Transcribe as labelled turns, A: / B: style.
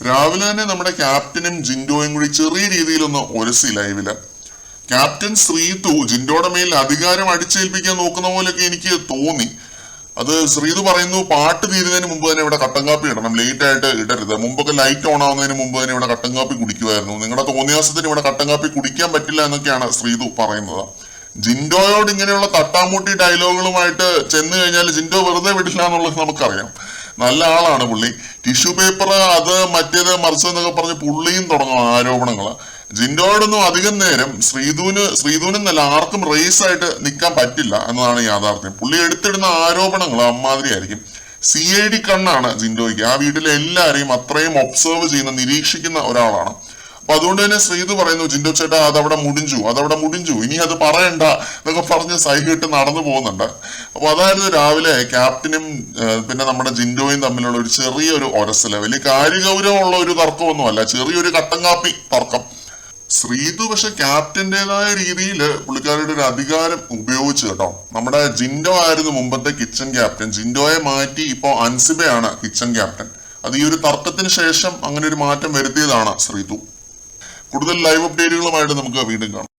A: രാവിലെ തന്നെ നമ്മുടെ ക്യാപ്റ്റനും ജിൻഡോയും കൂടി ചെറിയ രീതിയിലൊന്ന് ഒരസി ലൈവില്. ക്യാപ്റ്റൻ ശ്രീതു ജിൻഡോയുടെ മേൽ അധികാരം അടിച്ചേൽപ്പിക്കാൻ നോക്കുന്ന പോലെയൊക്കെ എനിക്ക് തോന്നി. അത് ശ്രീതു പറയുന്നു, പാട്ട് തീരുന്നതിന് മുമ്പ് തന്നെ ഇവിടെ കട്ടൻ കാപ്പി ഇടണം, ലേറ്റ് ആയിട്ട് ഇടരുത്. മുമ്പൊക്കെ ലൈറ്റ് ഓൺ ആവുന്നതിന് മുമ്പ് തന്നെ ഇവിടെ കട്ടൻ കാപ്പി കുടിക്കുമായിരുന്നു. നിങ്ങളുടെ തോന്നിയാസത്തിന് ഇവിടെ കട്ടൻ കാപ്പി കുടിക്കാൻ പറ്റില്ല എന്നൊക്കെയാണ് ശ്രീതു പറയുന്നത്. ജിൻഡോയോട് ഇങ്ങനെയുള്ള തട്ടാമൂട്ടി ഡയലോഗുകളുമായിട്ട് ചെന്ന് കഴിഞ്ഞാൽ ജിൻഡോ വെറുതെ വിടില്ല എന്നുള്ളത് നമുക്കറിയാം. നല്ല ആളാണ് പുള്ളി. ടിഷ്യൂ പേപ്പർ അത് മറ്റേത് മറിച്ചതെന്നൊക്കെ പറഞ്ഞ് പുള്ളിയും തുടങ്ങും ആരോപണങ്ങൾ. ജിൻഡോയോടൊന്നും അധികം നേരം ശ്രീധുവിനെന്നല്ല ആർക്കും റേസ് ആയിട്ട് നിൽക്കാൻ പറ്റില്ല എന്നതാണ് യാഥാർത്ഥ്യം. പുള്ളി എടുത്തിടുന്ന ആരോപണങ്ങൾ അമ്മാതിരി ആയിരിക്കും. CID കണ്ണാണ് ജിൻഡോയ്ക്ക്. ആ വീട്ടിലെ എല്ലാവരെയും അത്രയും ഒബ്സർവ് ചെയ്യുന്ന, നിരീക്ഷിക്കുന്ന ഒരാളാണ്. അപ്പൊ അതുകൊണ്ട് തന്നെ ശ്രീധു പറയുന്നു, ജിൻഡോ ചേട്ടാ അതവിടെ മുടിഞ്ചു, ഇനി അത് പറയണ്ട എന്നൊക്കെ പറഞ്ഞ് സൈകിട്ട് നടന്നു പോകുന്നുണ്ട്. അപ്പൊ അതായിരുന്നു രാവിലെ ക്യാപ്റ്റനും പിന്നെ നമ്മുടെ ജിൻഡോയും തമ്മിലുള്ള ഒരു ചെറിയൊരു ഒരസല്. വലിയ കാര്യഗൗരവമുള്ള ഒരു തർക്കമൊന്നുമല്ല, ചെറിയൊരു കട്ടൻ കാപ്പി തർക്കം. ശ്രീതു പക്ഷെ ക്യാപ്റ്റന്റേതായ രീതിയിൽ പുള്ളിക്കാരുടെ ഒരു അധികാരം ഉപയോഗിച്ചു കേട്ടോ. നമ്മുടെ ജിൻഡോ ആയിരുന്നു മുമ്പത്തെ കിച്ചൺ ക്യാപ്റ്റൻ. ജിൻഡോയെ മാറ്റി ഇപ്പോ അൻസിബയാണ് കിച്ചൺ ക്യാപ്റ്റൻ. അത് ഈ ഒരു തർക്കത്തിന് ശേഷം അങ്ങനെ ഒരു മാറ്റം വരുത്തിയതാണ് ശ്രീതു. കൂടുതൽ ലൈവ് അപ്ഡേറ്റുകളുമായിട്ട് നമുക്ക് വീണ്ടും കാണാം.